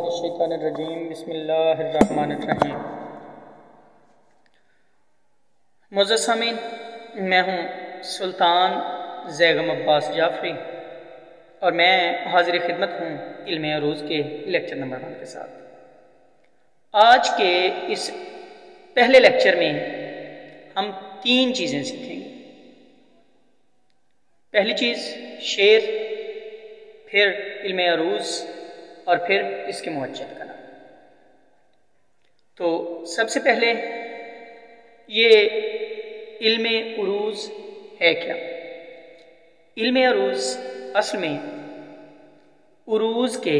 من الشیطان الرجیم بسم اللہ الرحمن الرحیم۔ معزز سامعین، میں ہوں سلطان زیغم عباس جعفری اور میں حاضر خدمت ہوں علم عروض کے لیکچر نمبر 1 کے ساتھ۔ آج کے اس پہلے لیکچر میں ہم 3 چیزیں سیکھیں گے۔ پہلی چیز شعر، پھر علم عروض اور پھر اس کے موجد کا نام۔ تو سب سے پہلے یہ علم عروض ہے کیا؟ علم عروض اصل میں عروض کے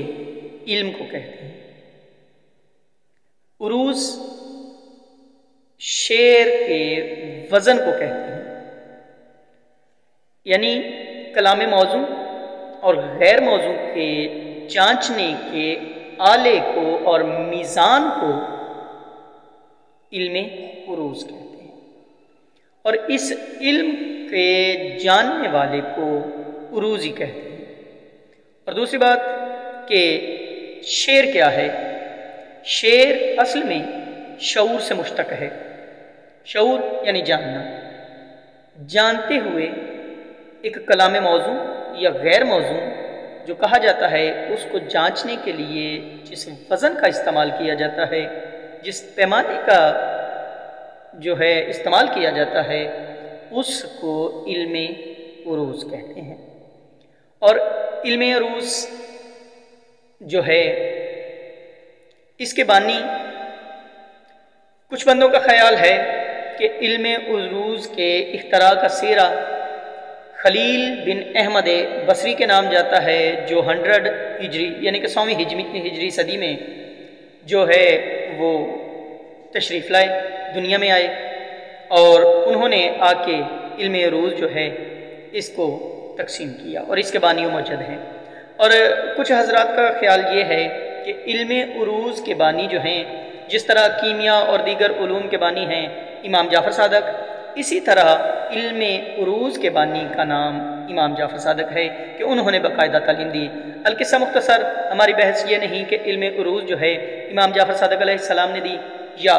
علم کو کہتے ہیں۔ عروض شعر کے وزن کو کہتے ہیں، یعنی کلام موزوں اور غیر موزوں کے جانچنے کے آلے کو اور میزان کو علم عروض کہتے ہیں، اور اس علم کے جاننے والے کو عروضی کہتے ہیں۔ اور دوسری بات کہ شعر کیا ہے؟ شعر اصل میں شعور سے مشتق ہے۔ شعور یعنی جاننا، جانتے ہوئے ایک کلام موزوں یا غیر موزوں جو کہا جاتا ہے، اس کو جانچنے کے لیے جس وزن کا استعمال کیا جاتا ہے، جس پیمانے کا جو ہے استعمال کیا جاتا ہے، اس کو علم عروض کہتے ہیں۔ اور علم عروض جو ہے، اس کے بانی کچھ بندوں کا خیال ہے کہ علم عروض کے اختراع کا سیرا خلیل بن احمد بصری کے نام جاتا ہے، جو 100 ہجری یعنی کہ 100ویں ہجری صدی میں جو ہے وہ تشریف لائے، دنیا میں آئے، اور انہوں نے آ کے علم عروض جو ہے اس کو تقسیم کیا، اور اس کے بانی موجود ہیں۔ اور کچھ حضرات کا خیال یہ ہے کہ علم عروض کے بانی جو ہیں، جس طرح کیمیا اور دیگر علوم کے بانی ہیں امام جعفر صادق، اسی طرح علم عروض کے بانی کا نام امام جعفر صادق ہے کہ انہوں نے باقاعدہ تعلیم دی۔ القصہ مختصر، ہماری بحث یہ نہیں کہ علم عروض جو ہے امام جعفر صادق علیہ السلام نے دی یا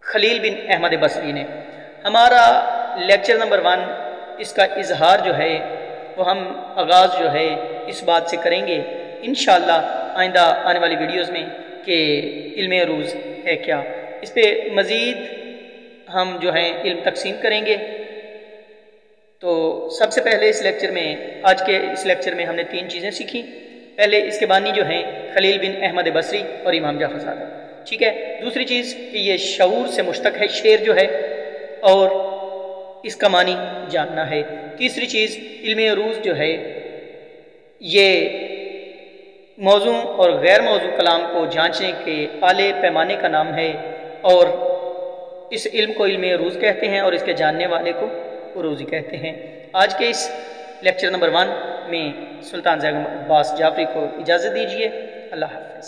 خلیل بن احمد بصری نے۔ ہمارا لیکچر نمبر 1 اس کا اظہار جو ہے وہ ہم آغاز جو ہے اس بات سے کریں گے انشاءاللہ آئندہ آنے والی ویڈیوز میں کہ علم عروض ہے کیا۔ اس پہ مزید ہم جو ہیں علم تقسیم کریں گے۔ تو سب سے پہلے آج کے اس لیکچر میں ہم نے 3 چیزیں سیکھی۔ پہلے اس کے بانی جو ہیں خلیل بن احمد بصری اور امام جعفر صادق، ٹھیک ہے۔ دوسری چیز کہ یہ شعور سے مشتق ہے، شعر جو ہے، اور اس کا معنی جاننا ہے۔ تیسری چیز علم عروض جو ہے یہ موزوں اور غیر موزوں کلام کو جانچنے کے آلے پیمانے کا نام ہے، اور اس علم کو علم عروض کہتے ہیں اور اس کے جاننے والے کو عروضی کہتے ہیں۔ آج کے اس لیکچر نمبر 1 میں سلطان زیغم عباس جعفری کو اجازت دیجیے۔ اللہ حافظ۔